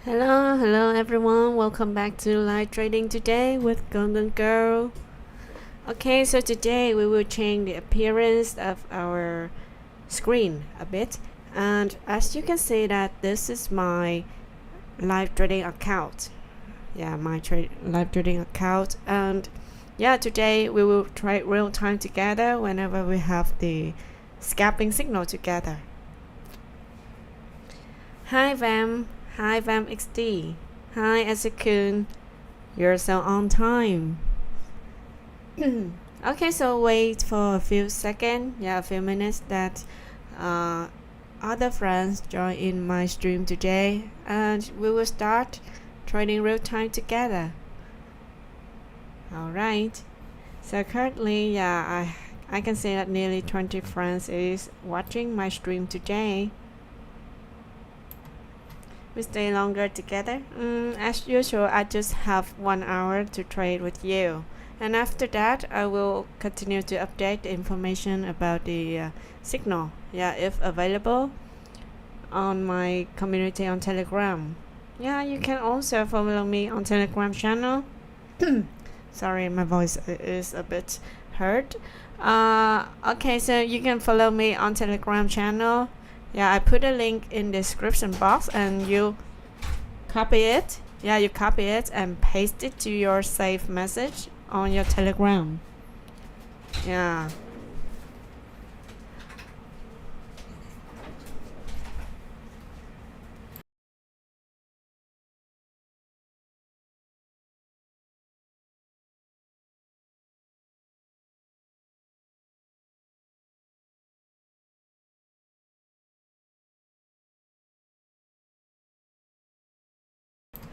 Hello everyone. Welcome back to live trading today with Golden Girl. Okay, so today we will change the appearance of our screen a bit, and as you can see that this is my live trading account. Yeah, my live trading account, and yeah, today we will trade real time together whenever we have the scalping signal together. Hi Vam. Hi Vam XD. Hi Asakun. You're so on time. Okay, so wait for a few seconds, a few minutes that other friends join in my stream today, and we will start trading real time together. Alright, so currently, I can say that nearly 20 friends is watching my stream today. We stay longer together. As usual, I just have 1 hour to trade with you, and after that I will continue to update the information about the signal, if available, on my community on Telegram. You can also follow me on Telegram channel. Sorry, my voice is a bit hurt. Okay, so you can follow me on Telegram channel. I put a link in the description box, and you copy it. You copy it and paste it to your saved message on your Telegram.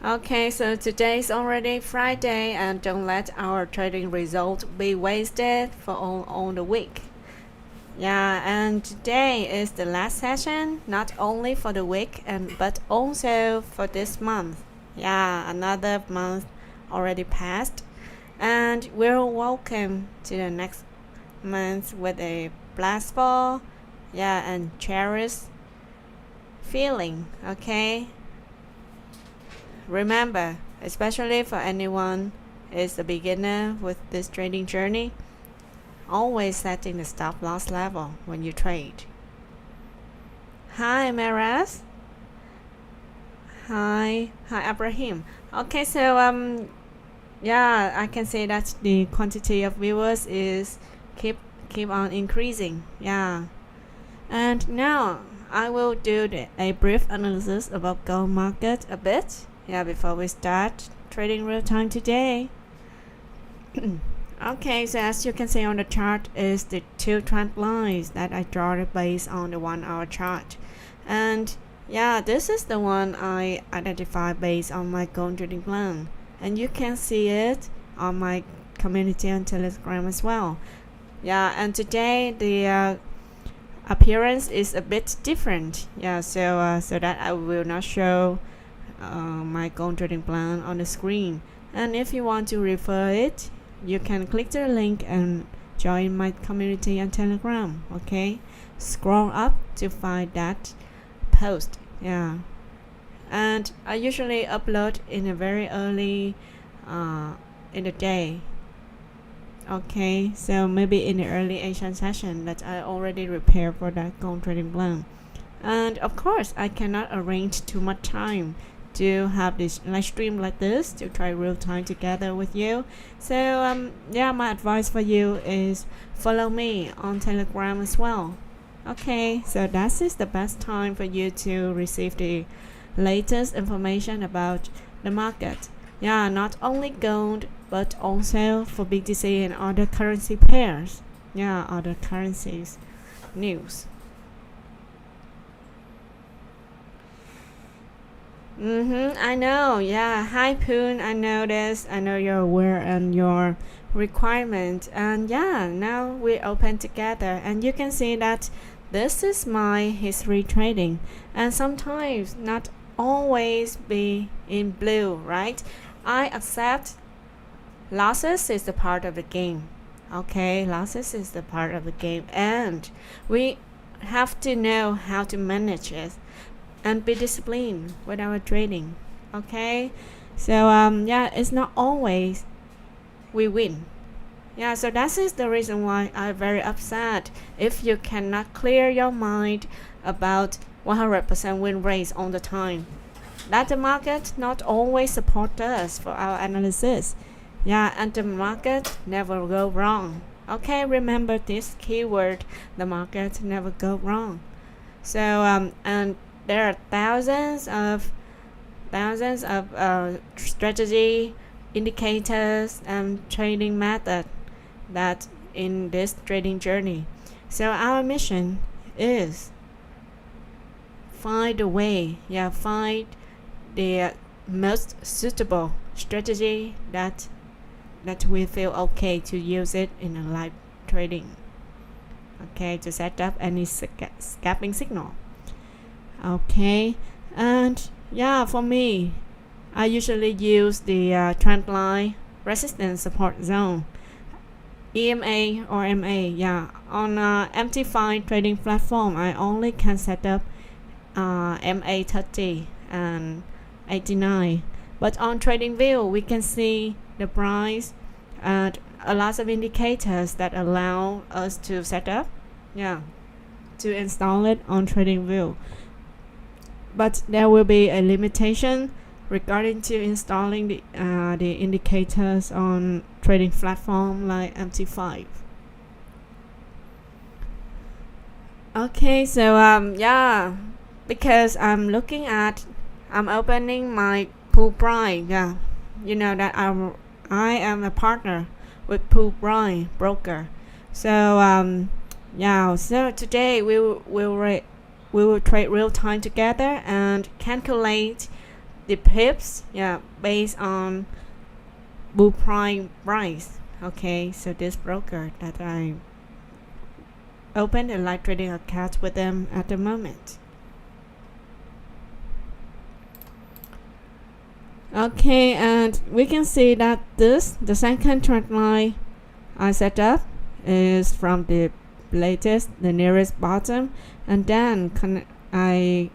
Okay, so today's already Friday, and don't let our trading result be wasted for all the week. And today is the last session, not only for the week but also for this month. Another month already passed, and we're welcome to the next month with a blissful, and cherished feeling. Okay. Remember, especially for anyone is a beginner with this trading journey, always setting the stop loss level when you trade. Hi Maras. Hi Abraham. Okay, so I can say that the quantity of viewers is keep on increasing. And now I will do a brief analysis about gold market a bit. Before we start trading real time today. Okay, so as you can see on the chart is the two trend lines that I draw based on the 1 hour chart. And this is the one I identified based on my gold trading plan. And you can see it on my community on Telegram as well. And today the appearance is a bit different. So that I will not show my gold trading plan on the screen, and if you want to refer it, you can click the link and join my community on Telegram. Okay, scroll up to find that post. And I usually upload in a very early in the day. Okay, so maybe in the early Asian session that I already prepared for that gold trading plan. And of course I cannot arrange too much time to have this live stream like this to try real time together with you. So my advice for you is follow me on Telegram as well. Okay, so that is the best time for you to receive the latest information about the market. Not only gold but also for BTC and other currency pairs. Other currencies news. I know. Hi Poon, I know this. I know you're aware and your requirement. And now we're open together, and you can see that this is my history trading, and sometimes not always be in blue, right? I accept losses is the part of the game. Okay, losses is the part of the game, and we have to know how to manage it and be disciplined with our trading. Okay, so yeah, it's not always we win. Yeah, so that is the reason why I'm very upset if you cannot clear your mind about 100% win rates all the time. That the market not always support us for our analysis. Yeah, and the market never go wrong. Okay, remember this keyword, the market never go wrong. So and there are thousands of strategy indicators and trading method that in this trading journey. So our mission is find a way, find the most suitable strategy that we feel okay to use it in a live trading. Okay, to set up any scalping signal. Okay, and yeah, for me, I usually use the trend line resistance support zone, EMA or MA. Yeah, on MT5 trading platform, I only can set up MA 30 and 89. But on TradingView, we can see the price and a lot of indicators that allow us to set up, to install it on TradingView. But there will be a limitation regarding to installing the indicators on trading platform like MT5. Okay, so because I'm opening my pool price. Yeah, you know that I am a partner with pool price broker. So so today we will trade real time together and calculate the pips, based on bull price. Okay, so this broker that I opened a live trading account with them at the moment. Okay, and we can see that the second trend line I set up is from the nearest bottom, and then I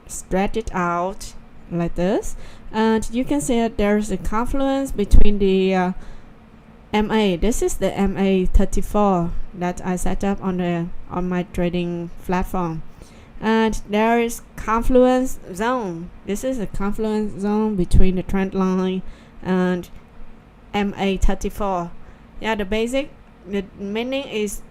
stretch it out like this, and you can see that there's a confluence between the MA. This is the MA 34 that I set up on my trading platform, and there is confluence zone. This is a confluence zone between the trend line and MA 34. Yeah, the meaning is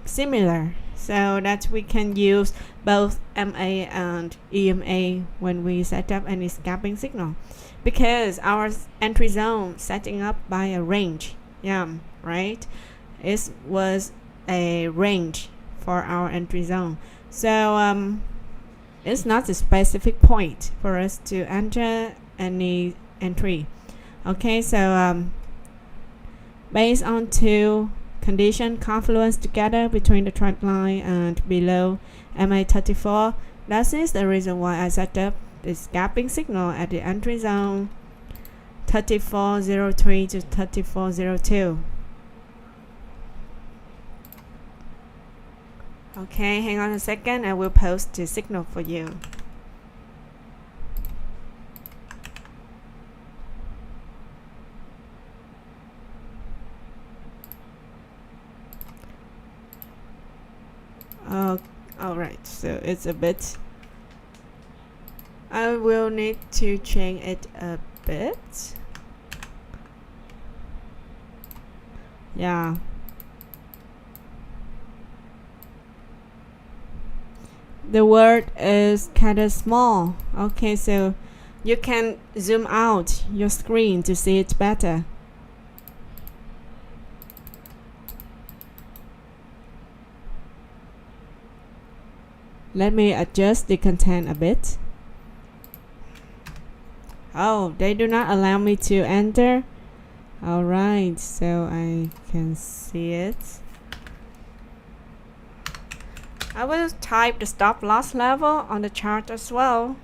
similar, so that we can use both MA and EMA when we set up any scalping signal, because our entry zone setting up by a range. Right, it was a range for our entry zone, so it's not a specific point for us to enter any entry. Okay, so based on two condition confluence together between the trend line and below MA34. That is the reason why I set up the scalping signal at the entry zone 3403 to 3402. Okay, hang on a second, I will post the signal for you. Alright, so it's a bit. I will need to change it a bit. Yeah. The word is kind of small. Okay, so you can zoom out your screen to see it better. Let me adjust the content a bit. Oh, they do not allow me to enter. Alright, so I can see it. I will type the stop loss level on the chart as well.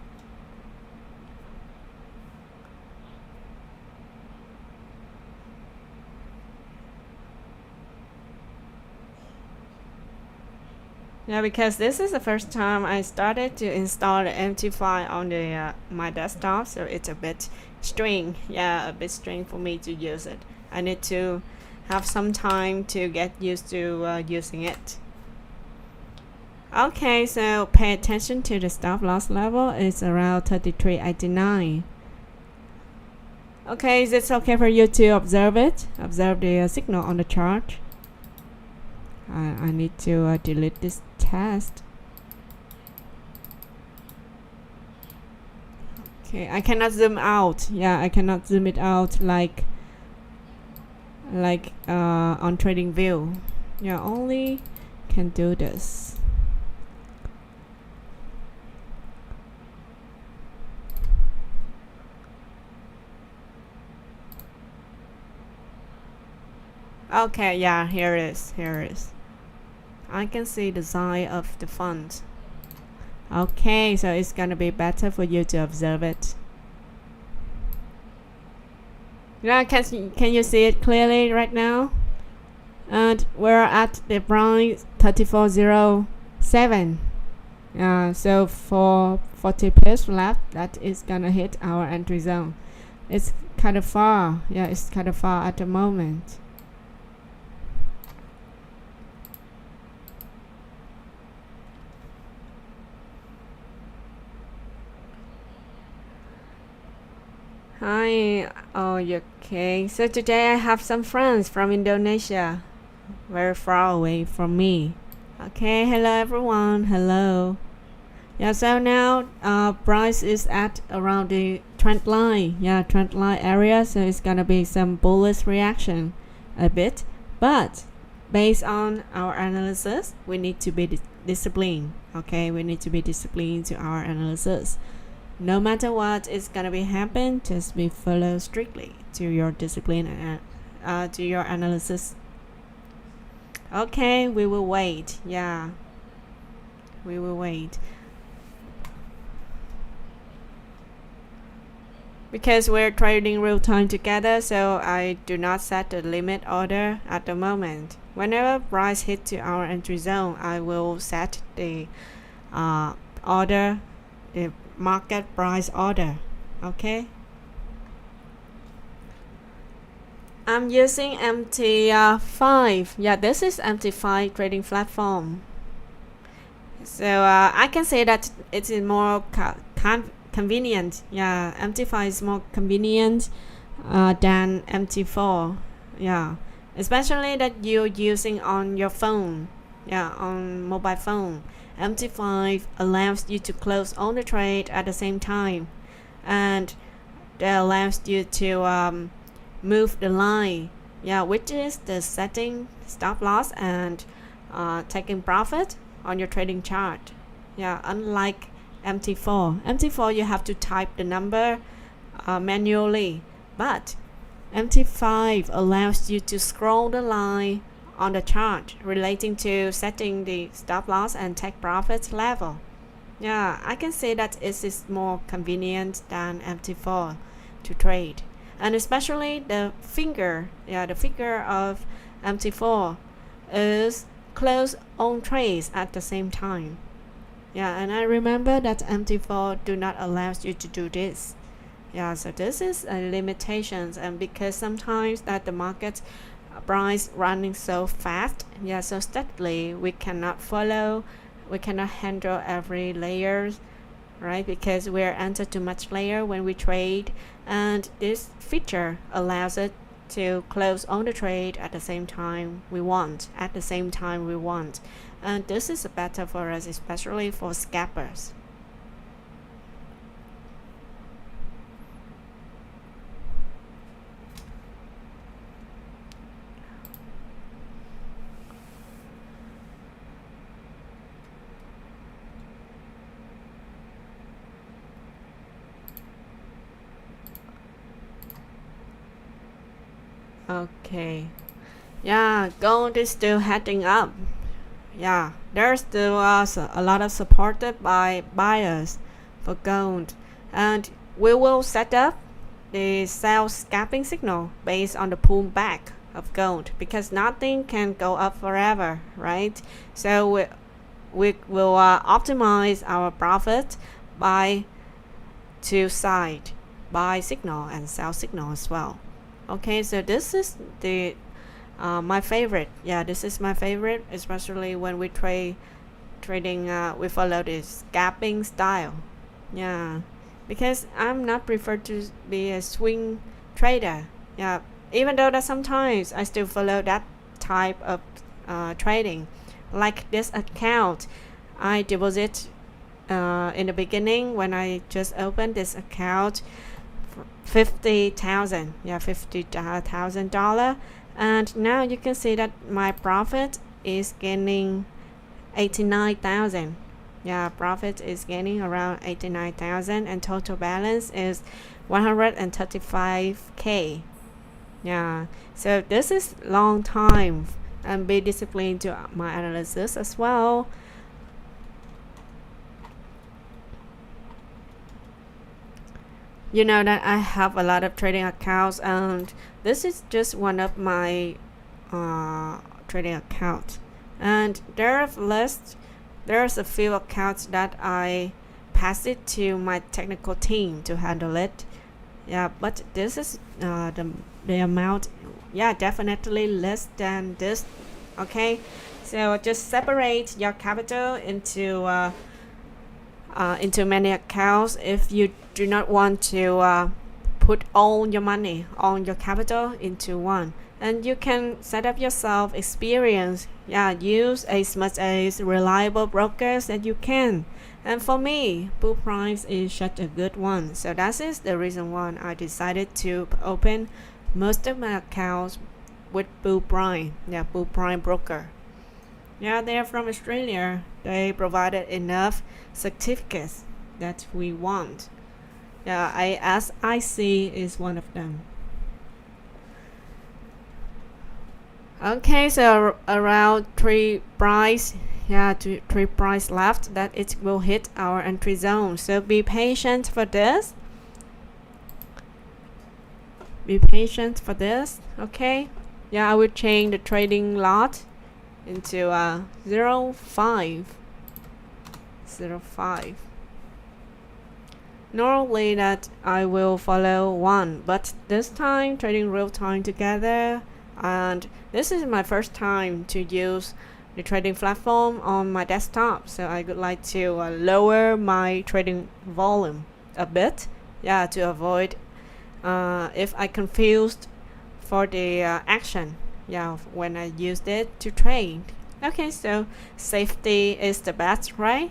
Yeah, because this is the first time I started to install the MT5 on the my desktop, so it's a bit strange. Yeah, a bit strange for me to use it. I need to have some time to get used to using it. Okay, so pay attention to the stop loss level. It's around 33.89. Okay, is it okay for you to observe it? Observe the signal on the chart. I need to delete this test. Okay, I cannot zoom out. Yeah, I cannot zoom it out like on trading view. Yeah, only can do this. Okay, yeah, here it is. I can see the size of the font. Okay, so it's gonna be better for you to observe it. Yeah, can you see it clearly right now? And we're at the price 34.07. So for 40 pips left, that is gonna hit our entry zone. It's kind of far. Yeah, it's kind of far at the moment. Hi, oh, you okay? So today I have some friends from Indonesia, very far away from me. Okay, hello everyone, hello. Yeah, so now price is at around the trend line. Yeah, trend line area, so it's gonna be some bullish reaction a bit, but based on our analysis, we need to be disciplined. Okay, we need to be disciplined to our analysis. No matter what is gonna be happen, just be follow strictly to your discipline and to your analysis. Okay, we will wait. Yeah, we will wait. Because we're trading real time together, so I do not set the limit order at the moment. Whenever price hit to our entry zone, I will set the order, the market price order. Okay, I'm using MT5. Yeah, this is MT5 trading platform. So I can say that it is more convenient. Yeah, MT5 is more convenient than MT4. Yeah, especially that you're using on your phone. Yeah, on mobile phone. MT5 allows you to close all the trade at the same time, and that allows you to move the line. Yeah, which is the setting stop loss and taking profit on your trading chart. Yeah, unlike MT4 you have to type the number manually, but MT5 allows you to scroll the line on the chart relating to setting the stop loss and take profit level. Yeah, I can say that it is more convenient than MT4 to trade, and especially the finger. Yeah, the finger of MT4 is close on trades at the same time. Yeah, and I remember that MT4 do not allow you to do this. Yeah, so this is a limitations, and because sometimes that the market price running so fast, yeah, so steadily, we cannot follow, we cannot handle every layers, right? Because we're enter too much layer when we trade, and this feature allows it to close on the trade at the same time we want, and this is better for us, especially for scalpers. Okay, yeah, gold is still heading up. Yeah, there's still a lot of supported by buyers for gold, and we will set up the sell scalping signal based on the pullback of gold, because nothing can go up forever, right? So we will optimize our profit by two sides, buy signal and sell signal as well. Okay, so this is the my favorite. Yeah, this is my favorite, especially when we trading. We follow this scalping style. Yeah, because I'm not preferred to be a swing trader. Yeah, even though that sometimes I still follow that type of trading. Like this account, I deposit in the beginning when I just opened this account, 50,000. Yeah, $50,000, and now you can see that my profit is gaining 89,000. Yeah, profit is gaining around 89,000, and total balance is 135k. Yeah, so this is long time, and be disciplined to my analysis as well. You know that I have a lot of trading accounts, and this is just one of my trading accounts, and there's a few accounts that I pass it to my technical team to handle it. Yeah, but this is the amount, yeah, definitely less than this. Okay, so just separate your capital into many accounts if you do not want to put all your money, all your capital into one. And you can set up yourself experience. Yeah, use as much as reliable brokers that you can. And for me, Bull Prime is such a good one. So that is the reason why I decided to open most of my accounts with Bull Prime. Yeah, Bull Prime broker. Yeah, they are from Australia. They provided enough certificates that we want. Yeah, ISIC is one of them. Okay, so around three price left that it will hit our entry zone. So be patient for this. Okay. Yeah, I will change the trading lot into 05. Normally that I will follow one, but this time trading real time together, and this is my first time to use the trading platform on my desktop, so I would like to lower my trading volume a bit, yeah, to avoid if I confused for the action, yeah, when I used it to trade. Okay, so safety is the best, right?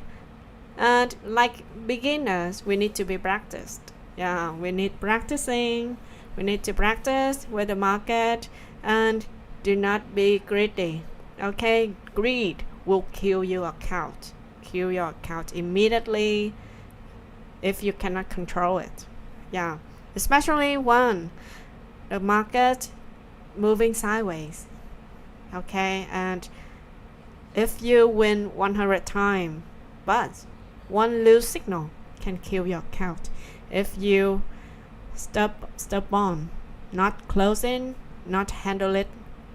And like beginners, we need to be practiced. Yeah, we need practicing. We need to practice with the market, and do not be greedy. Okay, greed will kill your account. Kill your account immediately if you cannot control it. Yeah, especially when the market moving sideways. Okay, and if you win 100 times, but one loose signal can kill your account. If you stop on, not closing, not handle it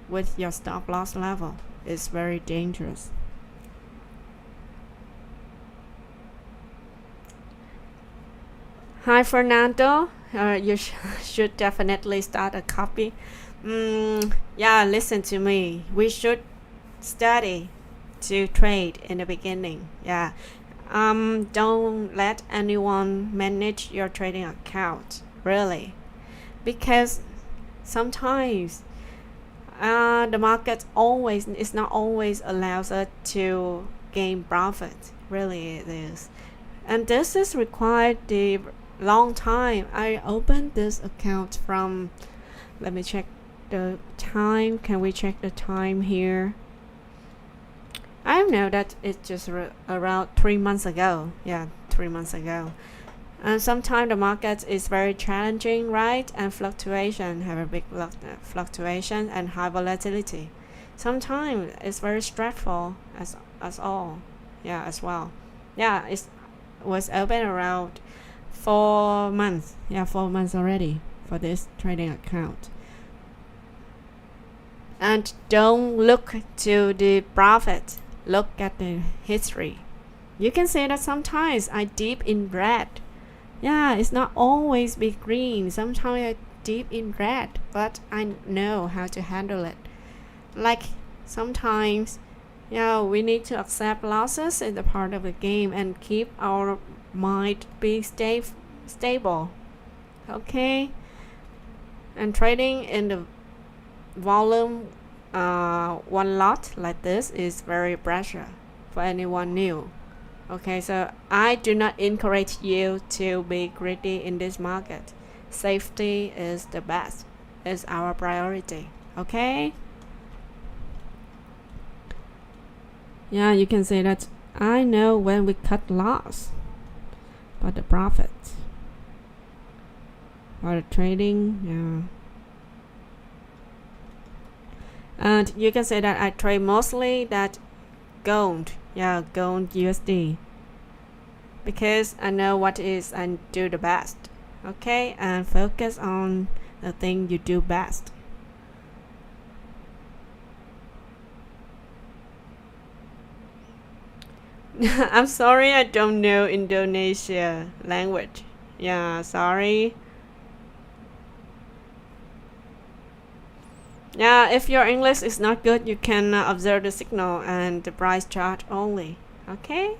with your stop loss level, is very dangerous. Hi Fernando, you should definitely start a copy. Yeah, listen to me. We should study to trade in the beginning. Yeah. Don't let anyone manage your trading account, really, because sometimes the market is not always allows us to gain profit. Really, it is, and this is required the long time. I opened this account from. Let me check the time. Can we check the time here? I know that it's just around 3 months ago. Yeah, 3 months ago. And sometimes the market is very challenging, right? And fluctuation, have a big fluctuation and high volatility. Sometimes it's very stressful as all. Yeah, as well. Yeah, it was open around 4 months. Yeah, 4 months already for this trading account. And don't look to the profit. look at the history. You can say that sometimes I dip in red. Yeah, it's not always be green. Sometimes I dip in red, but I know how to handle it. Like sometimes, yeah, we need to accept losses in the part of the game and keep our mind be stable. Okay, and trading in the volume one lot like this is very pressure for anyone new. Okay, so I do not encourage you to be greedy in this market. Safety is the best, is our priority. Okay, yeah, you can say that I know when we cut loss, but the profit for the trading, yeah. And you can say that I trade mostly that gold, yeah, gold USD, because I know what is and do the best. Okay, and focus on the thing you do best. I'm sorry, I don't know Indonesia language. Yeah, sorry. Yeah, if your English is not good, you can observe the signal and the price chart only. Okay?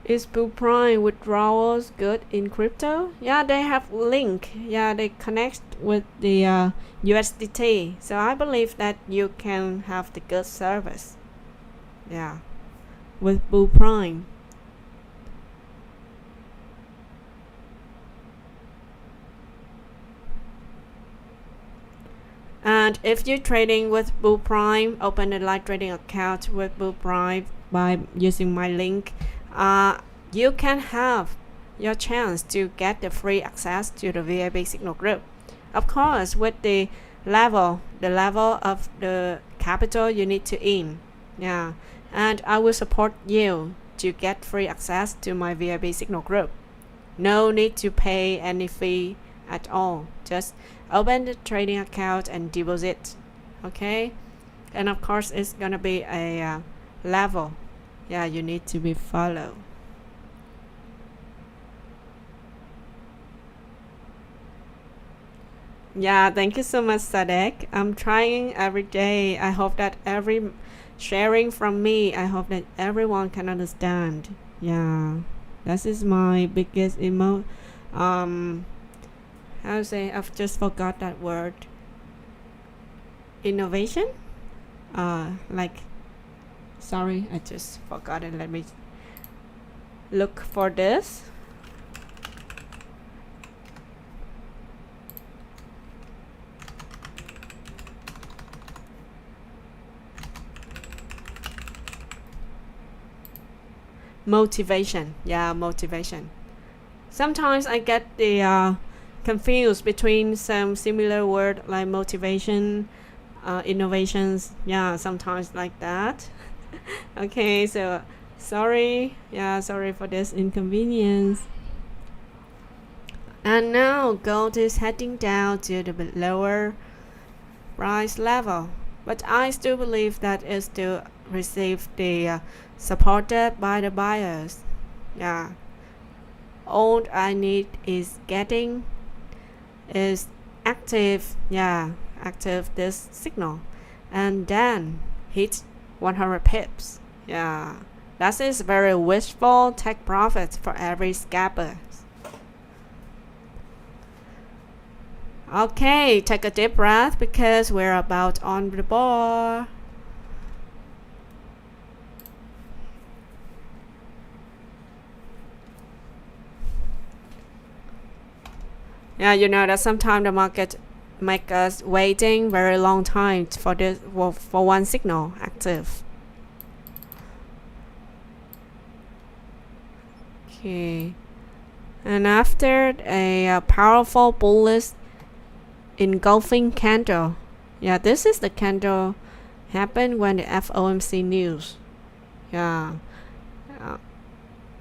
Is Blue Prime withdrawals good in crypto? Yeah, they have link. Yeah, they connect with the USDT. So I believe that you can have the good service. Yeah, with Blue Prime. And if you're trading with Blue Prime, open a live trading account with Blue Prime by using my link. You can have your chance to get the free access to the VIP signal group. Of course, with the level of the capital you need to in. Yeah, and I will support you to get free access to my VIP signal group. No need to pay any fee at all. Just open the trading account and deposit. Okay, and of course it's gonna be a level. Yeah, you need to be followed. Yeah, thank you so much, Sadek. I'm trying every day. I hope that every sharing from me, I hope that everyone can understand. Yeah, that is my biggest how to say, I've just forgot that word. Innovation? Like, sorry, I just forgot it. Let me look for this. Motivation. Yeah, motivation. Sometimes I get the confused between some similar word like motivation, innovations. Yeah, sometimes like that. Okay, so sorry. Yeah, sorry for this inconvenience. And now gold is heading down to the lower price level, but I still believe that it still receive the supported by the buyers. Yeah, all I need is getting is active. Yeah, active this signal, and then hit 100 pips. Yeah, that is very wishful. Take profit for every scalper. Okay, take a deep breath because we're about on the board. Yeah, you know that sometimes the market make us waiting very long time for this for one signal active. Okay, and after a powerful bullish engulfing candle, yeah, this is the candle happened when the FOMC news. Yeah,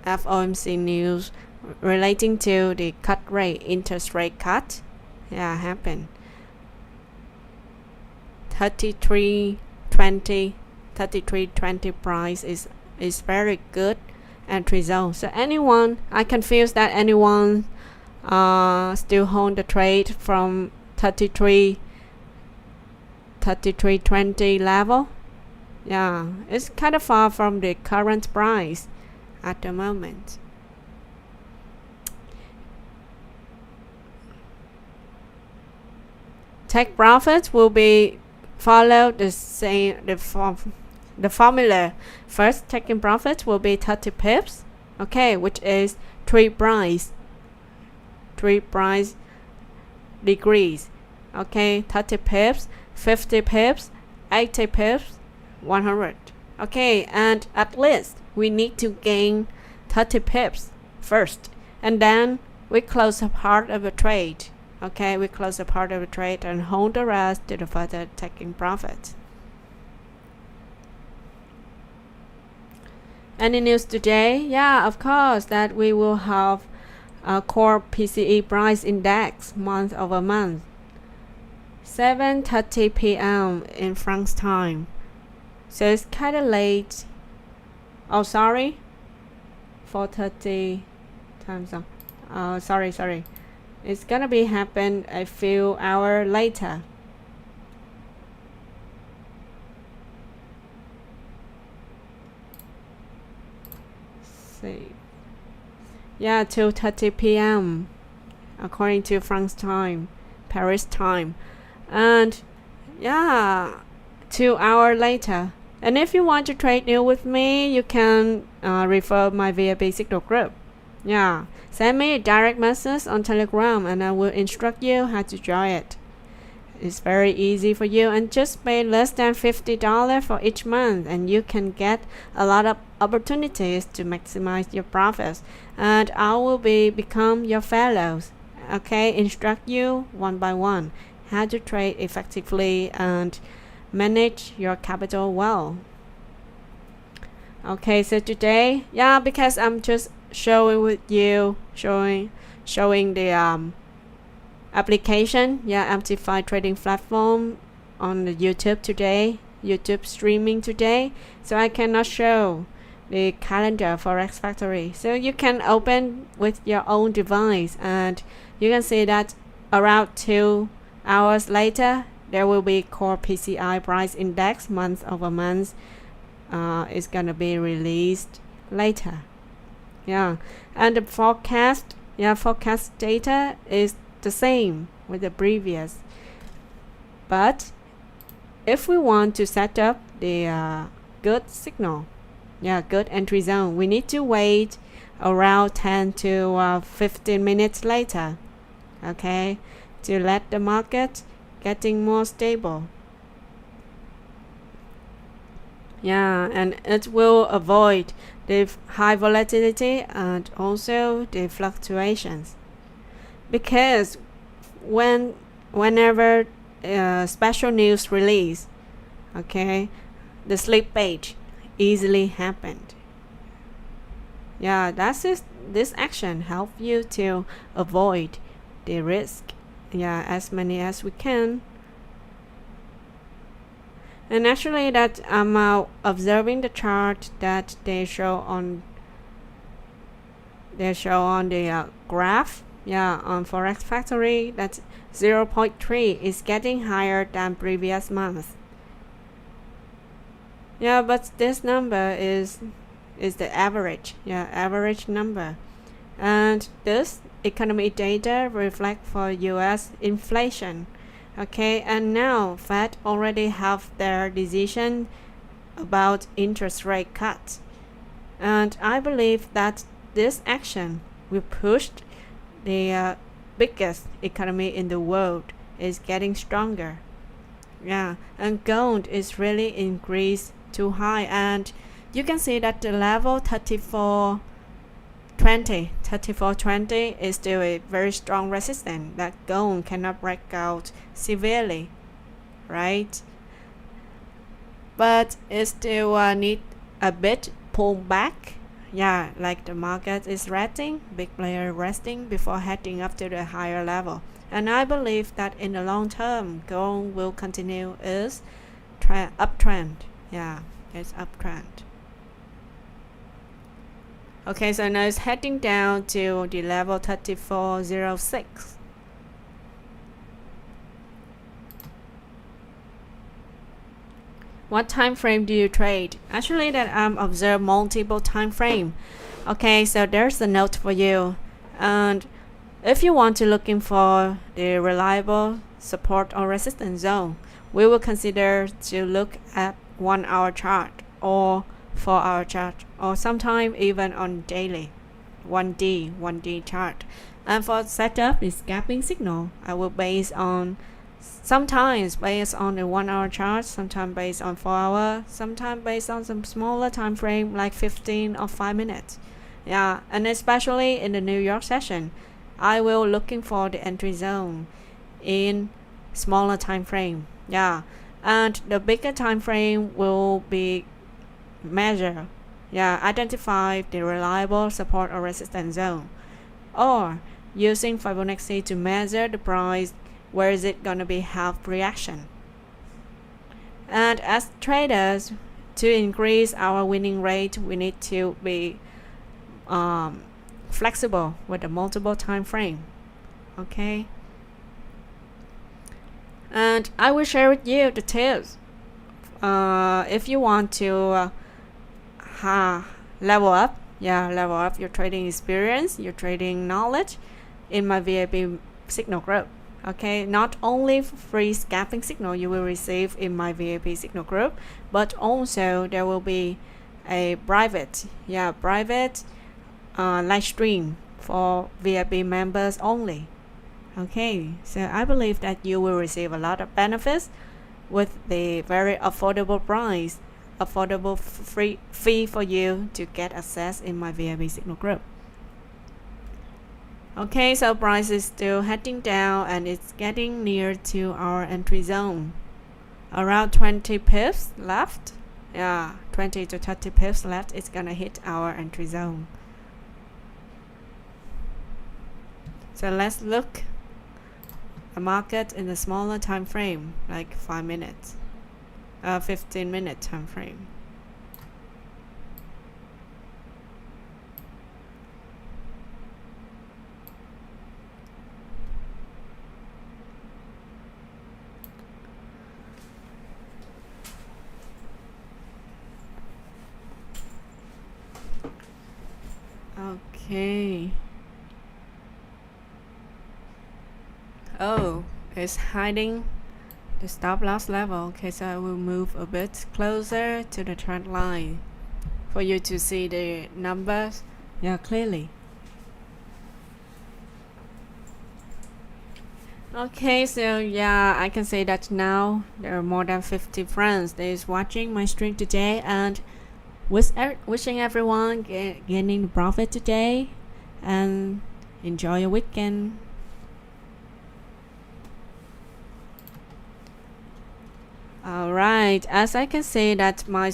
FOMC news relating to the cut rate, interest rate cut. Yeah, happened. 33.20 price is very good entry zone. So anyone, I confuse that anyone still hold the trade from 33.20 level. Yeah, it's kind of far from the current price at the moment. Take profits will be follow the same the formula. First, taking profits will be 30 pips, okay, which is 3 price degrees, okay, 30 pips, 50 pips, 80 pips, 100. Okay, and at least we need to gain 30 pips first, and then we close a part of the trade. Okay, we close a part of the trade and hold the rest to the further taking profit. Any news today? Yeah, of course, that we will have a core PCE price index month over month. 7:30 p.m. in France time. So it's kind of late. Oh, sorry. 4:30 time zone. Sorry. It's gonna be happen a few hours later. See. Yeah, 2:30 p.m. according to France time, Paris time, and yeah, 2 hours later. And if you want to trade new with me, you can refer my VIP signal group. Yeah, send me a direct message on Telegram and I will instruct you how to join it. It's very easy for you and just pay less than $50 for each month and you can get a lot of opportunities to maximize your profits. And I will become your fellows. Okay, instruct you one by one how to trade effectively and manage your capital well. Okay, so today, yeah, because I'm just showing the application, yeah, Amplify trading platform on the YouTube streaming today, so I cannot show the calendar Forex Factory. So you can open with your own device and you can see that around 2 hours later there will be core PCI price index month over month. Is gonna be released later. Yeah, and the forecast data is the same with the previous. But if we want to set up the good signal, good entry zone, we need to wait around 10 to 15 minutes later, okay, to let the market getting more stable. Yeah, and it will avoid the high volatility and also the fluctuations, because whenever special news release, okay, the slippage easily happened. Yeah, that's it. This action help you to avoid the risk, as many as we can. And actually that I'm observing the chart that they show on the graph, on Forex Factory, that 0.3 is getting higher than previous month. Yeah, but this number is the average, average number, and this economic data reflect for US inflation. Okay, and now Fed already have their decision about interest rate cuts, and I believe that this action will push the biggest economy in the world is getting stronger. Yeah, and gold is really increased too high, and you can see that the level 34.20 is still a very strong resistance that gold cannot break out severely, right? But it still need a bit pull back, yeah, like the market is resting, big player resting before heading up to the higher level. And I believe that in the long term, gold will continue its uptrend. Yeah, it's uptrend. Okay, so now it's heading down to the level 3406. What time frame do you trade? Actually, that observe multiple time frame. Okay, so there's a note for you. And if you want to looking for the reliable support or resistance zone, we will consider to look at 1 hour chart or 4 hour chart, or sometime even on daily 1D chart. And for setup is gapping signal, I will base on sometimes based on a 1 hour chart, sometimes based on 4 hour, sometimes based on some smaller time frame like 15 or 5 minutes. Yeah, and especially in the New York session, I will looking for the entry zone in smaller time frame. Yeah, and the bigger time frame will be measure. Yeah, identify the reliable support or resistance zone, or using Fibonacci to measure the price. Where is it going to be half reaction? And as traders, to increase our winning rate, we need to be flexible with the multiple time frame. Okay. And I will share with you the tips. If you want to level up your trading experience, your trading knowledge in my VIP signal group. Okay, not only free scalping signal you will receive in my VIP signal group, but also there will be a private live stream for VIP members only. Okay, so I believe that you will receive a lot of benefits with the very affordable price, affordable free fee for you to get access in my VIP signal group. Okay, so price is still heading down and it's getting near to our entry zone. Around 20 pips left. Yeah, 20 to 30 pips left. It's gonna hit our entry zone. So let's look a market in a smaller time frame, like 5 minutes, 15-minute time frame. Okay. Oh, it's hiding the stop loss level. Okay, so I will move a bit closer to the trend line for you to see the numbers clearly. Okay, so I can say that now there are more than 50 friends that is watching my stream today, and wishing everyone gaining the profit today and enjoy your weekend. Alright, as I can see that my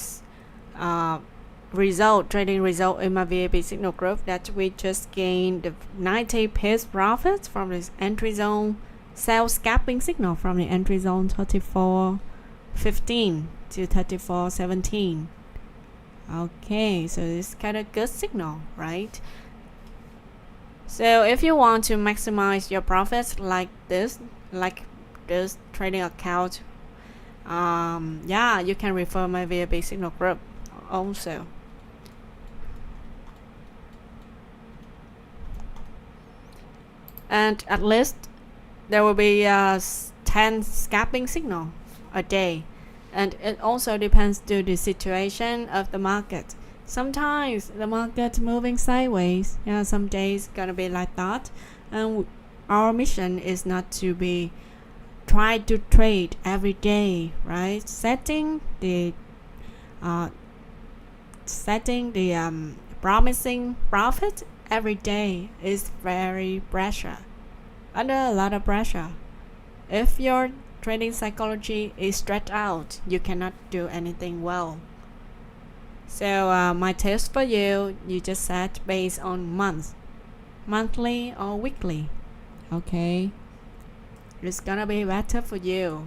trading result in my VIP signal group, that we just gained the 90 pips profits from this entry zone sales scalping signal from the entry zone 34.15 to 34.17. Okay, so it's kind of good signal, right? So if you want to maximize your profits like this trading account, you can refer my VIP signal group also. And at least there will be 10 scalping signal a day. And it also depends to the situation of the market. Sometimes the market moving sideways. Some days gonna be like that. And our mission is not to be try to trade every day, right? Setting the promising profit every day is very pressure, under a lot of pressure. If your trading psychology is stretched out, you cannot do anything well. So my tips for you, you just set based on monthly or weekly. Okay, it's gonna be better for you.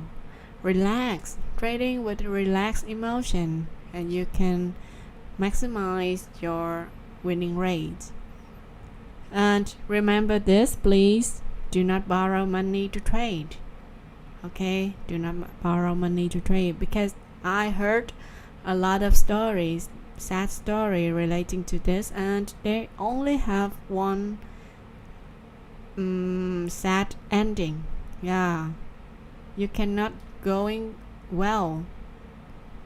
Relax, trading with relaxed emotion, and you can maximize your winning rate. And remember this, please, do not borrow money to trade. Okay, do not borrow money to trade, because I heard a lot of stories, sad story relating to this, and they only have one sad ending. Yeah, you cannot going well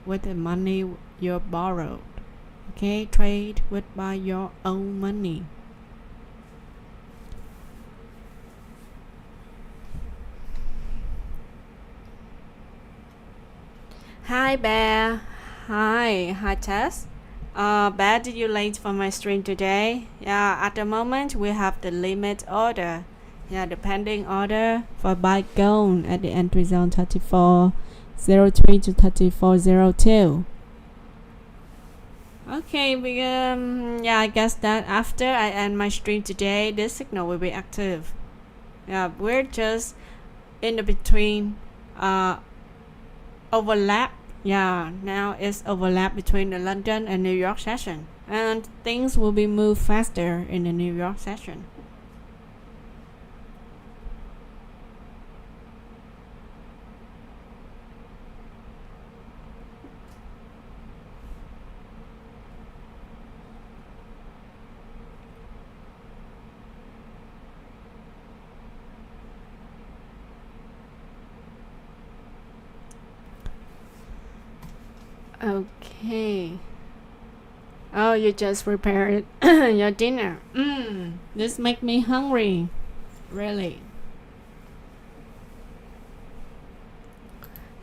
with the money you borrowed. Okay, trade with by your own money. Hi Bear. Hi Tess. Bear, did you late for my stream today? Yeah, at the moment we have the limit order. Yeah, the pending order for buy gold at the entry zone 3403 to 3402. Okay, yeah, I guess that after I end my stream today, this signal will be active. Yeah, we're just in the between overlap. Yeah, now it's overlap between the London and New York session, and things will be moved faster in the New York session. Okay. Oh, you just prepared your dinner. This make me hungry. Really.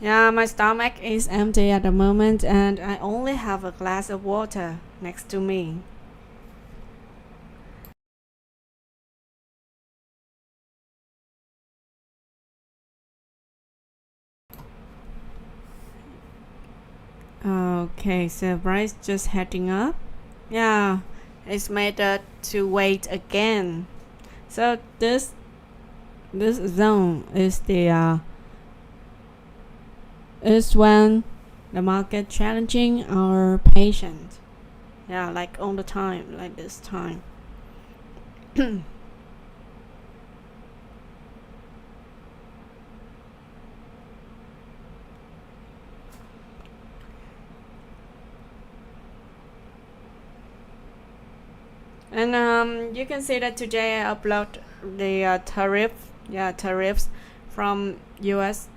Yeah, my stomach is empty at the moment, and I only have a glass of water next to me. Okay, so price just heading up. Yeah, it's made to wait again. So this zone is the is when the market challenging our patience. Yeah, like all the time, like this time. And you can see that today I upload the tariffs from U.S.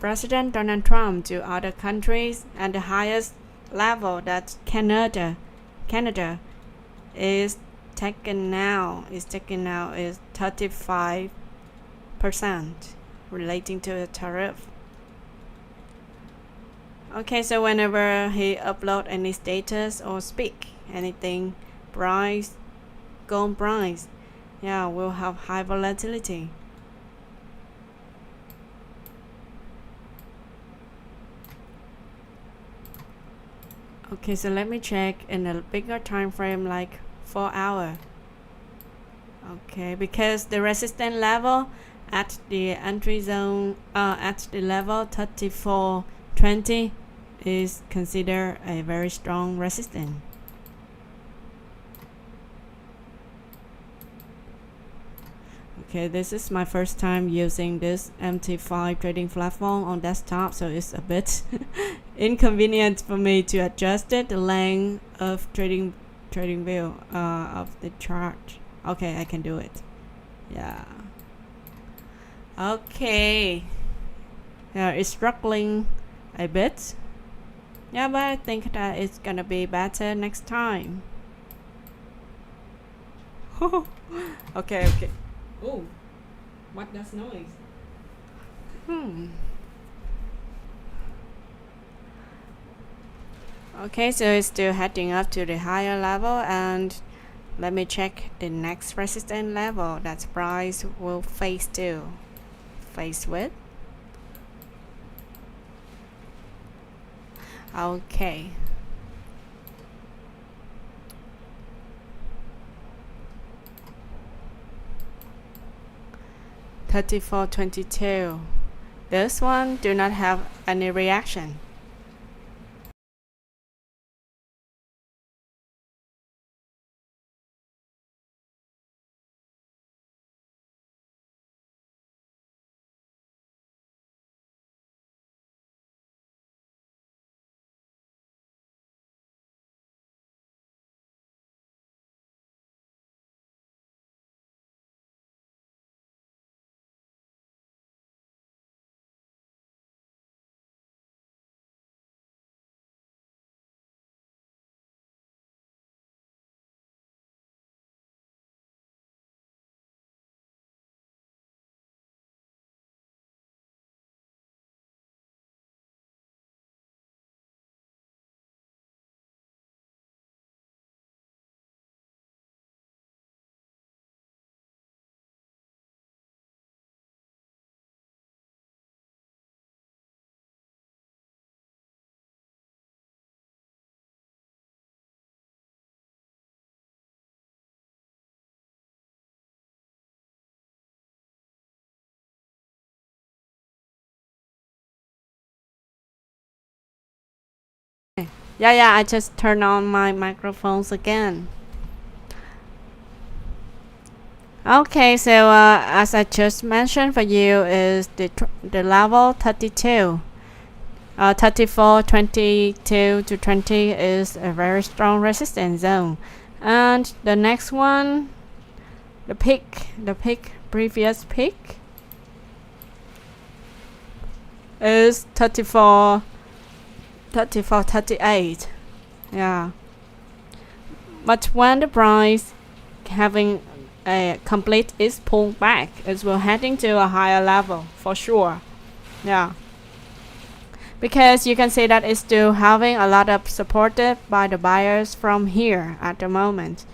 President Donald Trump to other countries, and the highest level that Canada is taken now is 35% relating to the tariff. Okay, so whenever he upload any status or speak anything, price, gold price, yeah, will have high volatility. Okay, so let me check in a bigger time frame, like 4 hour. Okay, because the resistance level at the entry zone at the level 3420 is considered a very strong resistance. Okay, this is my first time using this MT5 trading platform on desktop, so it's a bit inconvenient for me to adjust it, the length of trading view of the chart. Okay, I can do it. Yeah. Okay. Yeah, it's struggling a bit. Yeah, but I think that it's gonna be better next time. Okay. Oh, what does noise? Okay, so it's still heading up to the higher level, and let me check the next resistance level that price will face with. Okay. 34.22. This one do not have any reaction. Yeah, I just turned on my microphones again. Okay, so as I just mentioned for you is the level 32. 34, 22 to 20 is a very strong resistance zone. And the next one, the previous peak is 34, 38. Yeah. But when the price having a complete its pullback, it will heading to a higher level for sure. Yeah. Because you can see that it's still having a lot of supported by the buyers from here at the moment.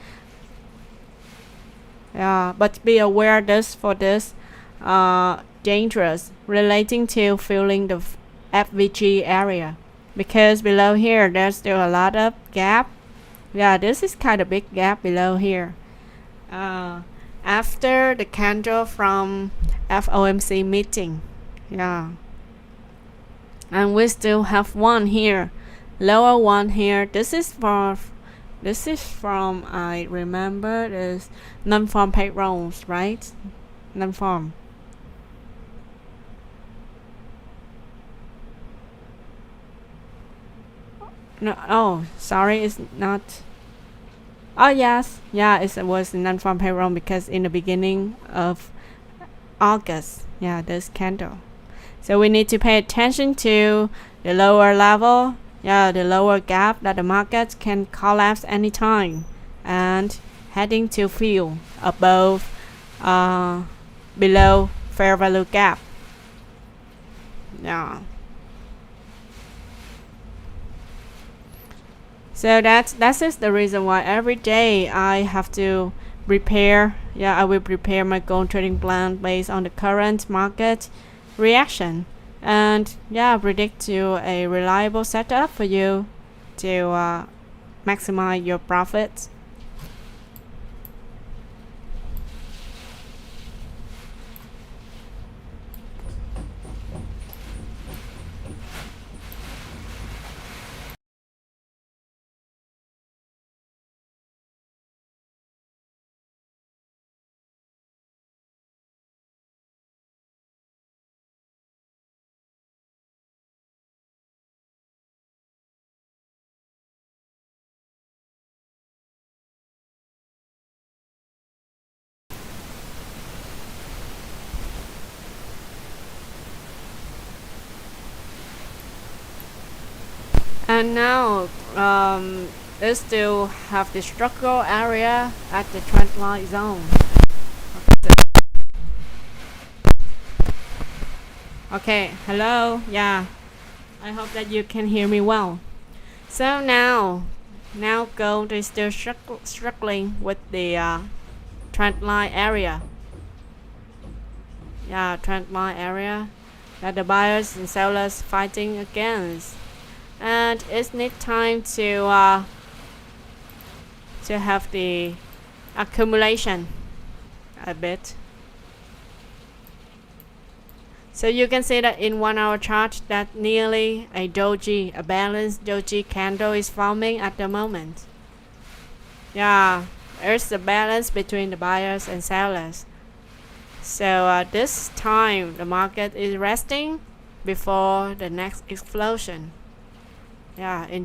Yeah, but be aware this dangerous relating to filling the FVG area, because below here there's still a lot of gap. Yeah, this is kind of big gap below here. After the candle from FOMC meeting. Yeah. And we still have one here, lower one here. This is from I remember is non-farm payrolls, right? Non-farm. No, oh, sorry, it's not. Oh yes, yeah, it was non-farm payroll because in the beginning of August, yeah, this candle. So we need to pay attention to the lower level, yeah, the lower gap that the market can collapse anytime, and heading to fill above, below fair value gap. Yeah. So that is the reason why every day I have to prepare. Yeah, I will prepare my gold trading plan based on the current market reaction, and yeah, predict to a reliable setup for you to maximize your profits. And now it still have the structural area at the trend line zone. Okay, hello, yeah, I hope that you can hear me well. So now gold is still struggling with the trend line area. Yeah, trend line area that the buyers and sellers fighting against, and it's need time to have the accumulation a bit. So you can see that in 1 hour chart that nearly a balanced doji candle is forming at the moment. Yeah, there's a balance between the buyers and sellers. So this time the market is resting before the next explosion. Yeah, in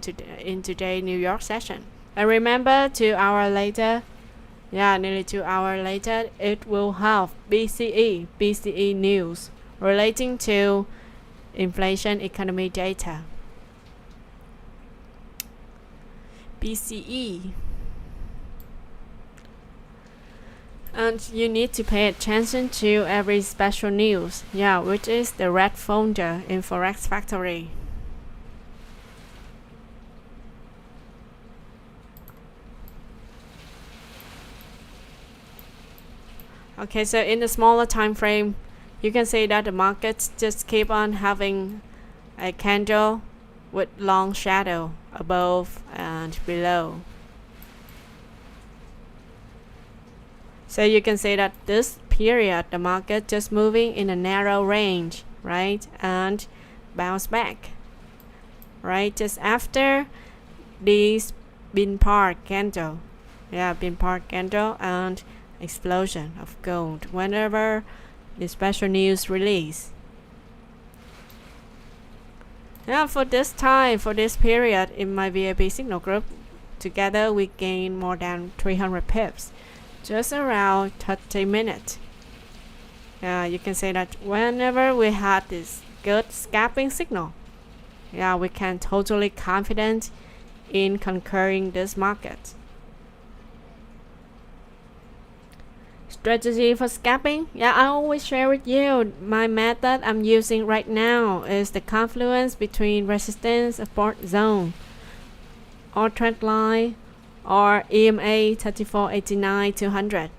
today's New York session. And remember, 2 hours later, nearly 2 hours later, it will have BCE news relating to inflation economy data. BCE. And you need to pay attention to every special news, which is the red folder in Forex Factory. Okay, so in the smaller time frame, you can see that the markets just keep on having a candle with long shadow above and below. So you can see that this period, the market just moving in a narrow range, right? And bounce back, right? Just after this bin part candle. Bin part candle and explosion of gold whenever the special news release. For this period in my VIP signal group, together we gain more than 300 pips, just around 30 minutes. You can say that whenever we had this good scalping signal, we can totally confident in conquering this market. Strategy for scalping? I always share with you. My method I'm using right now is the confluence between resistance support zone or trend line or EMA 3489-200.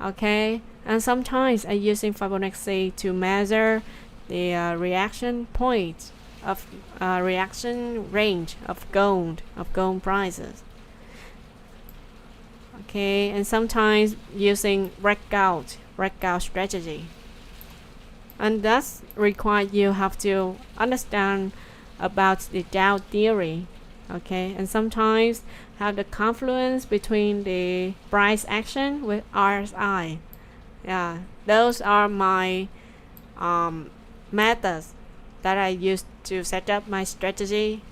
Okay, and sometimes I'm using Fibonacci to measure the reaction point of reaction range of gold prices. Okay, and sometimes using breakout strategy, and that's required you have to understand about the Dow theory. Okay, and sometimes have the confluence between the price action with RSI. Those are my methods that I use to set up my strategy.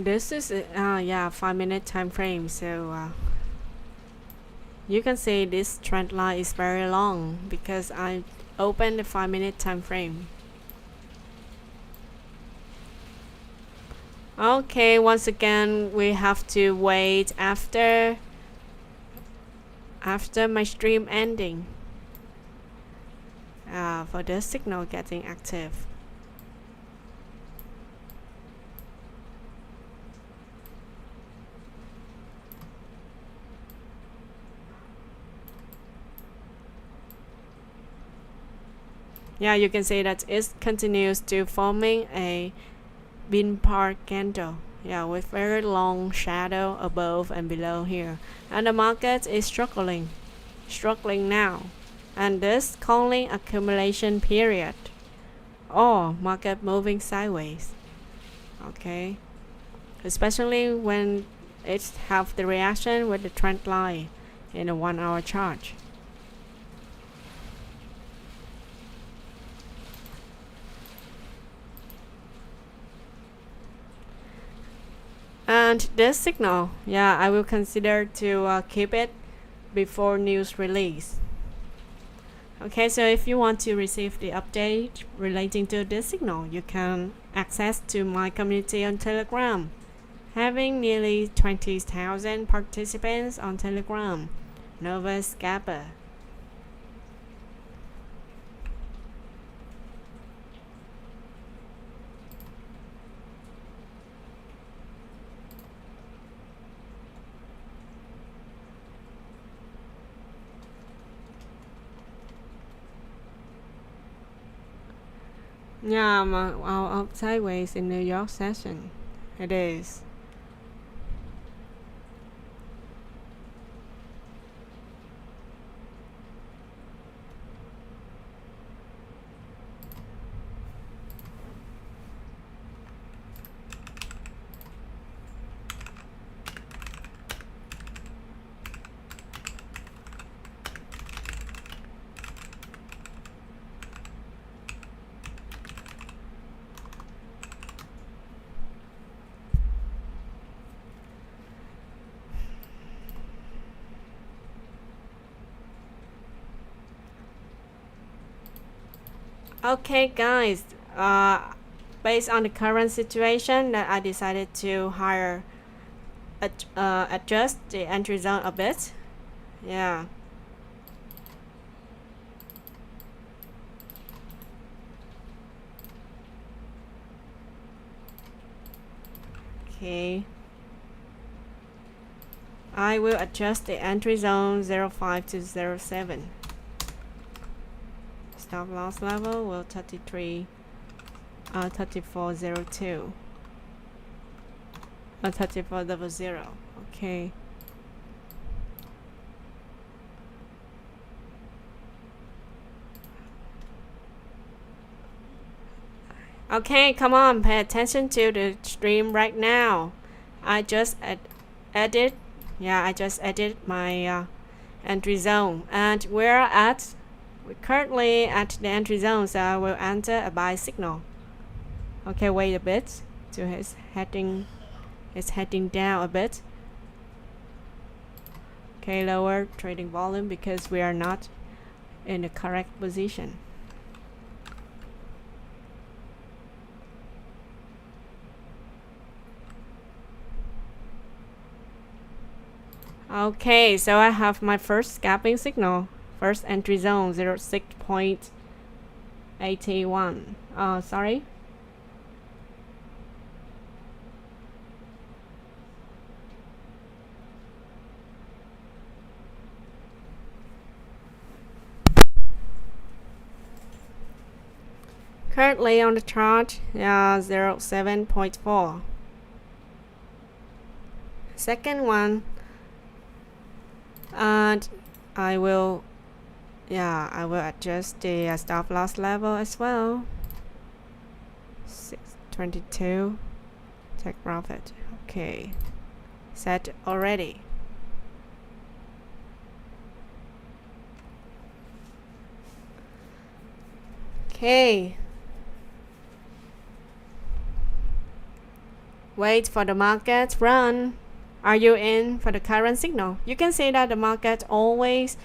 This is 5-minute time frame, so you can see this trend line is very long because I opened the 5-minute time frame. Okay, once again we have to wait after my stream ending for the signal getting active. You can see that it continues to forming a bin part candle, with very long shadow above and below here, and the market is struggling now, and this calling accumulation period or market moving sideways. Okay, especially when it have the reaction with the trend line in a 1 hour chart. And this signal, I will consider to keep it before news release. Okay, so if you want to receive the update relating to this signal, you can access to my community on Telegram, having nearly 20,000 participants on Telegram, Nova Scalper. Yeah, I'm out sideways in New York session. It is. Okay, guys. Based on the current situation, that I decided to adjust the entry zone a bit. Yeah. Okay. I will adjust the entry zone 05 to 07. Stop loss level will 3402. 3400. Okay. Okay, come on, pay attention to the stream right now. I just edit my entry zone, and we're currently at the entry zone, so I will enter a buy signal. Okay, wait a bit to it's heading down a bit. Okay, lower trading volume because we are not in the correct position. Okay, so I have my first scalping signal. First entry zone 06.81. Sorry. Currently on the chart, 07.4. Second one, and I will adjust the stop loss level as well. 622. Take profit. Okay, set already. Okay. Wait for the market run. Are you in for the current signal? You can see that the market always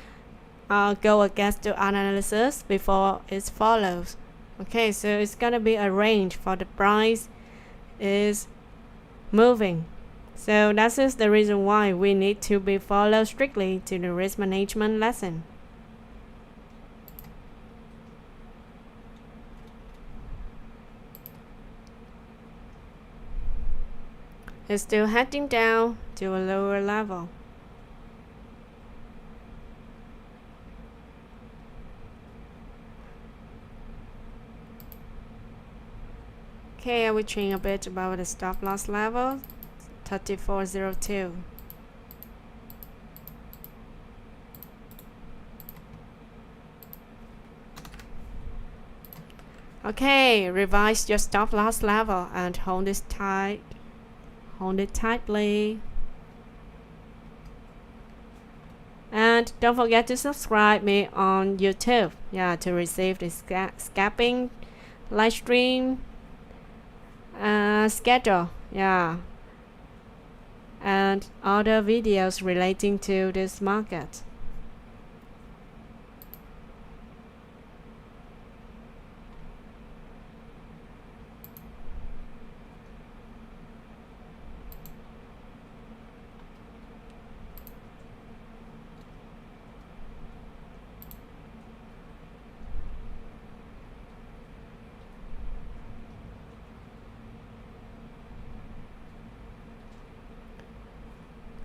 go against the analysis before it follows. Okay, so it's gonna be a range for the price is moving. So that is the reason why we need to be followed strictly to the risk management lesson. It's still heading down to a lower level. Okay, I will change a bit about the stop loss level, 3402. Okay, revise your stop loss level and hold it tight. Hold it tightly. And don't forget to subscribe me on YouTube, to receive the scalping live stream schedule, and other videos relating to this market.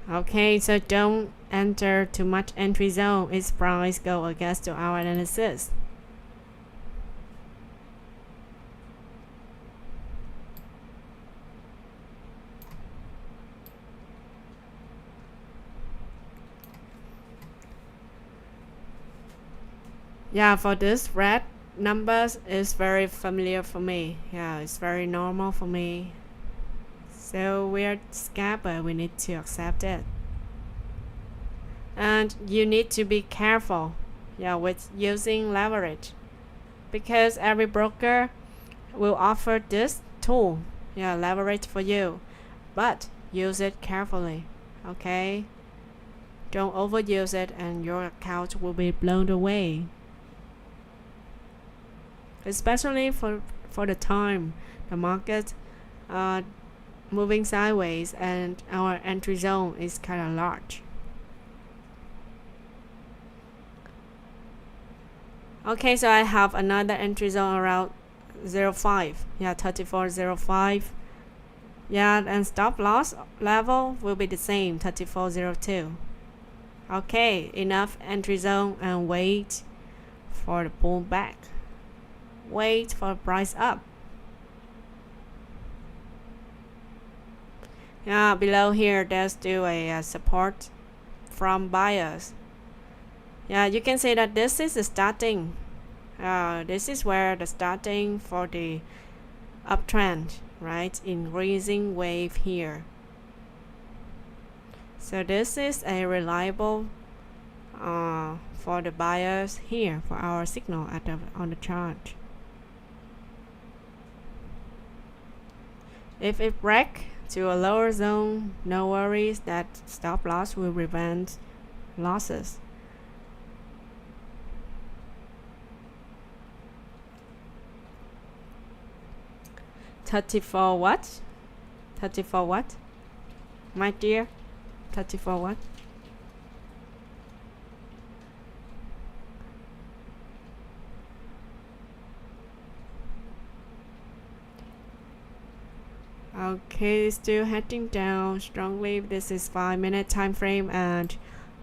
Okay, so don't enter too much entry zone. Its price go against our analysis. Yeah, for this red numbers is very familiar for me. Yeah, it's very normal for me. So we're Scalper, we need to accept it. And you need to be careful, yeah, with using leverage, because every broker will offer this tool, yeah, leverage for you, but use it carefully, okay? Don't overuse it and your account will be blown away. Especially for the time the market moving sideways and our entry zone is kind of large. Okay, so I have another entry zone around 05, yeah, 3405. Yeah, and stop loss level will be the same, 3402. Okay, enough entry zone and wait for the pullback. Wait for price up. Yeah, below here there's still a support from buyers. Yeah, you can say that this is the starting. This is where the starting for the uptrend, right? Increasing wave here. So this is a reliable for the buyers here for our signal on the chart. If it breaks to a lower zone, no worries, that stop loss will prevent losses. $34 what? $34 what? My dear, $34 what? Okay, still heading down strongly. This is 5-minute time frame, and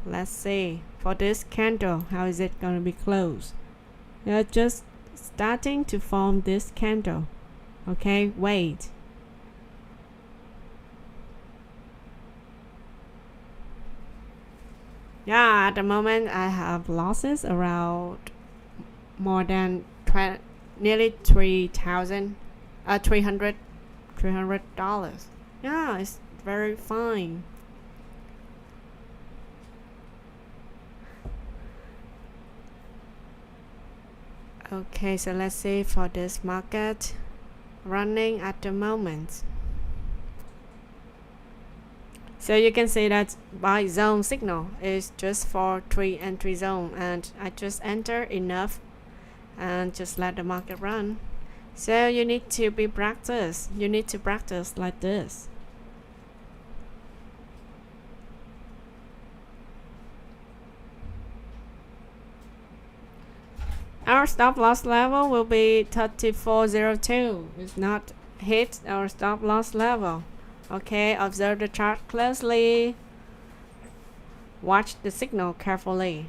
let's see for this candle, how is it going to be closed? They're just starting to form this candle. Okay, wait. Yeah, at the moment I have losses around more than nearly $300. Yeah, it's very fine. Okay, so let's see for this market running at the moment. So you can see that buy zone signal is just for 3 entry zone, and I just enter enough and just let the market run. So you need to be practice. You need to practice like this. Our stop loss level will be 3402. It's not hit our stop loss level. Okay, observe the chart closely. Watch the signal carefully.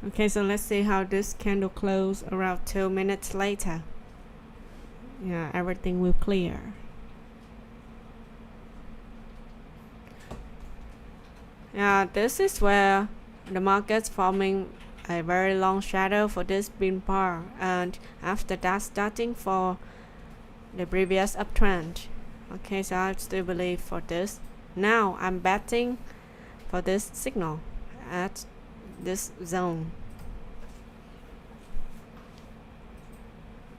Okay, so let's see how this candle close around 2 minutes later. Yeah, everything will clear. Yeah, this is where the market's forming a very long shadow for this pin bar, and after that starting for the previous uptrend. Okay, so I still believe for this. Now I'm betting for this signal at this zone.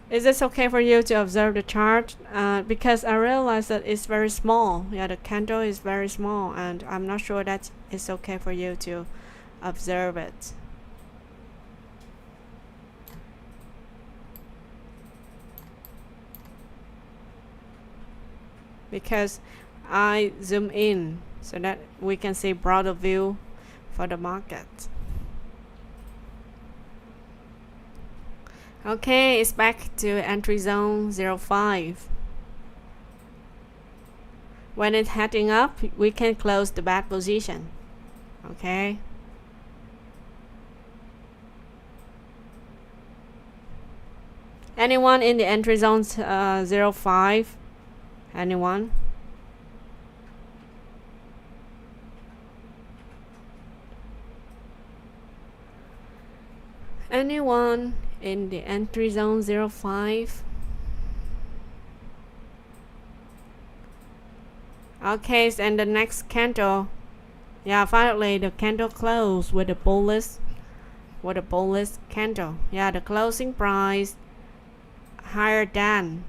Is this okay for you to observe the chart? Because I realize that it's very small. Yeah, the candle is very small, and I'm not sure that it's okay for you to observe it. Because I zoom in so that we can see broader view for the market. Okay, it's back to entry zone 05. When it's heading up, we can close the bad position. Okay. Anyone in the entry zone 05? Anyone? Anyone in the entry zone 05? Okay, so and the next candle, yeah, finally the candle closed with a bullish candle. Yeah, the closing price higher than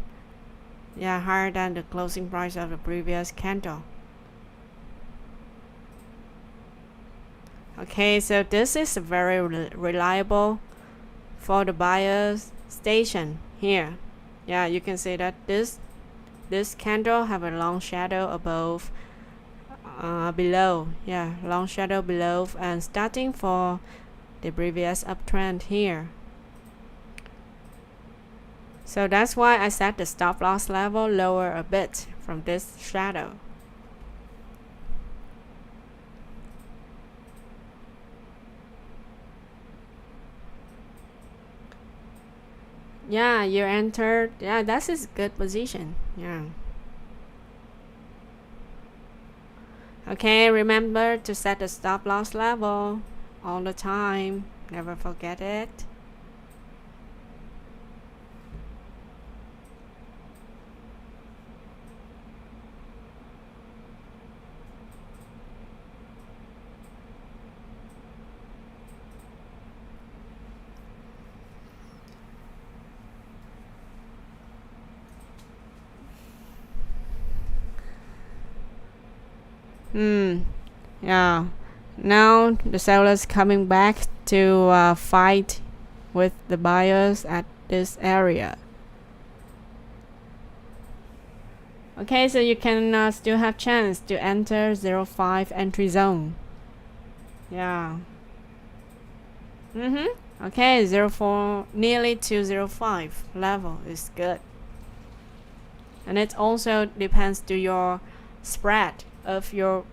the closing price of the previous candle. Okay, so this is very reliable for the buyer's station here. Yeah, you can see that this candle have a long shadow above below. Yeah, long shadow below and starting for the previous uptrend here. So that's why I set the stop loss level lower a bit from this shadow. Yeah, you entered. Yeah, that's a good position. Yeah. Okay, remember to set the stop loss level all the time. Never forget it. Yeah. Now the sellers coming back to fight with the buyers at this area. Okay, so you can still have chance to enter 05 entry zone. Yeah. Okay, 04 nearly to 05 level is good. And it also depends to your spread of your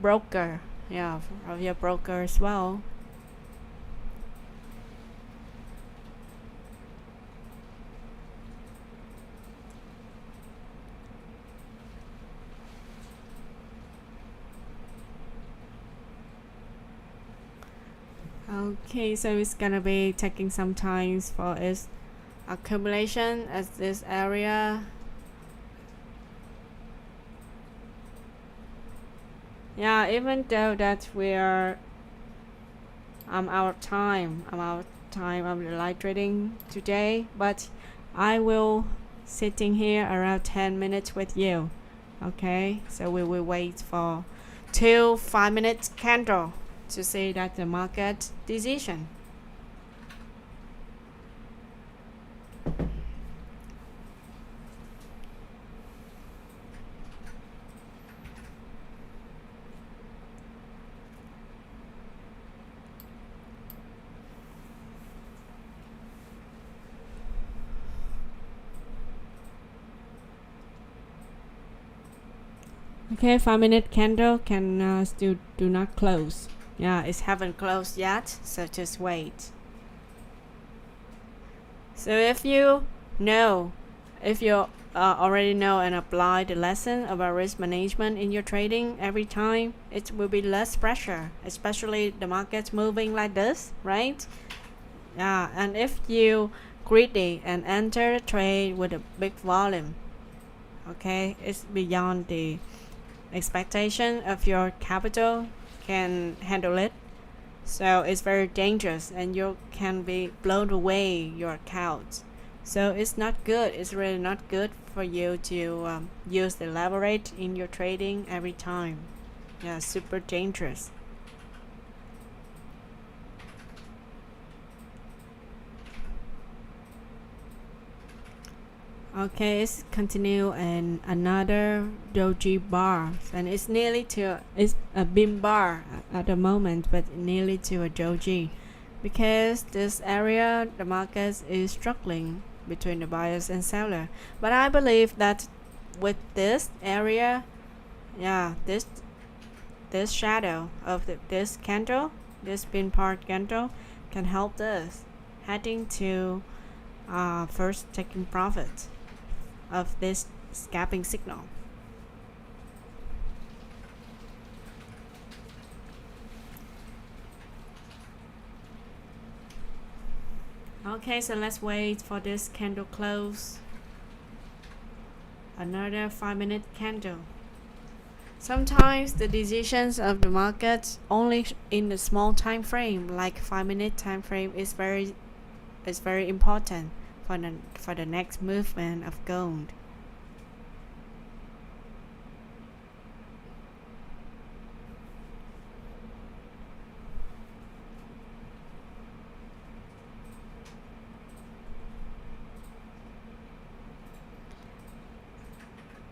broker. Yeah, of your broker as well. Okay, so it's gonna be taking some time for its accumulation at this area. Yeah, even though that I'm out of time of the light trading today, but I will sitting here around 10 minutes with you. Okay, so we will wait for 2 5-minute candle to see that the market decision. Okay, 5-minute candle can still do not close. Yeah, it haven't closed yet, so just wait. So if you already know and apply the lesson about risk management in your trading every time, it will be less pressure, especially the market's moving like this, right? Yeah, and if you greedy and enter the trade with a big volume, okay, it's beyond the expectation of your capital can handle it, so it's very dangerous and you can be blown away your account. So it's not good. It's really not good for you to use the leverage in your trading every time. Yeah, super dangerous. Okay, it's continue and another doji bar, and it's a beam bar at the moment, but nearly to a doji, because this area the market is struggling between the buyers and seller. But I believe that with this area, yeah, this shadow of this candle, this pin part candle, can help us heading to first taking profit of this scalping signal. Okay, so let's wait for this candle close. Another 5-minute candle. Sometimes the decisions of the market only in the small time frame, like 5-minute time frame, is very important for the next movement of gold.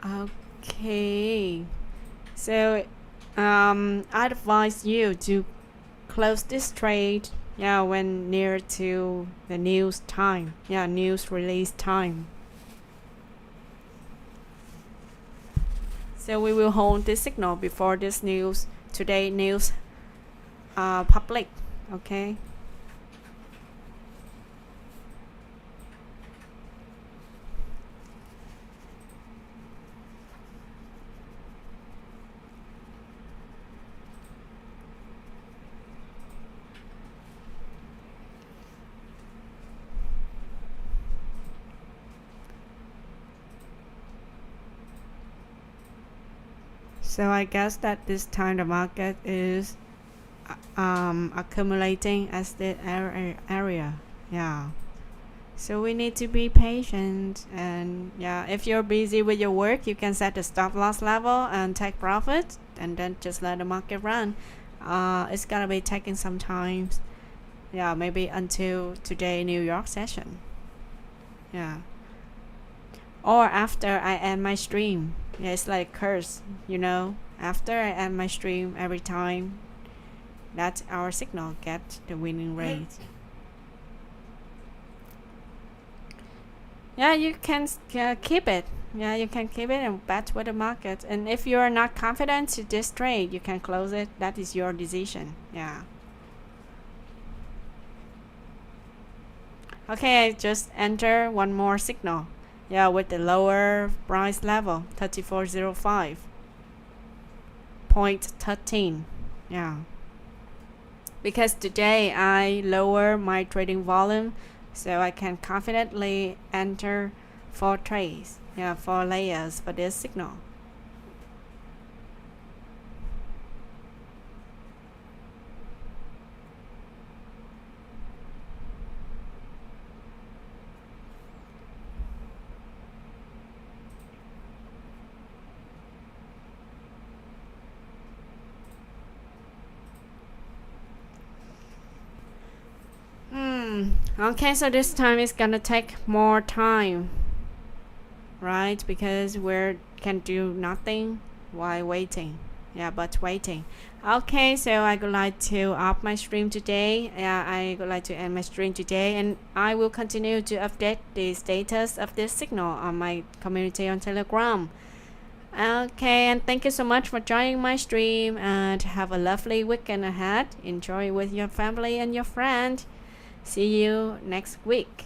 Okay, so I advise you to close this trade when near to the news time, news release time. So we will hold this signal before this news today news public. Okay. So I guess that this time the market is accumulating as the area. Yeah. So we need to be patient, and if you're busy with your work, you can set the stop loss level and take profit, and then just let the market run. It's gonna be taking some time. Maybe until today New York session. Or after I end my stream. It's like a curse, after I end my stream every time, that's our signal get the winning rate. You can keep it. You can keep it and bet with the market. And if you are not confident to this trade, you can close it. That is your decision. Okay, I just enter one more signal. With the lower price level, 3405.13. Because today I lower my trading volume, so I can confidently enter 4 trades, 4 layers for this signal. Okay, so this time it's gonna take more time, right? Because we can do nothing while waiting. But waiting. Okay, so I would like to up my stream today. I would like to end my stream today, and I will continue to update the status of this signal on my community on Telegram. Okay, and thank you so much for joining my stream, and have a lovely weekend ahead. Enjoy with your family and your friend. See you next week.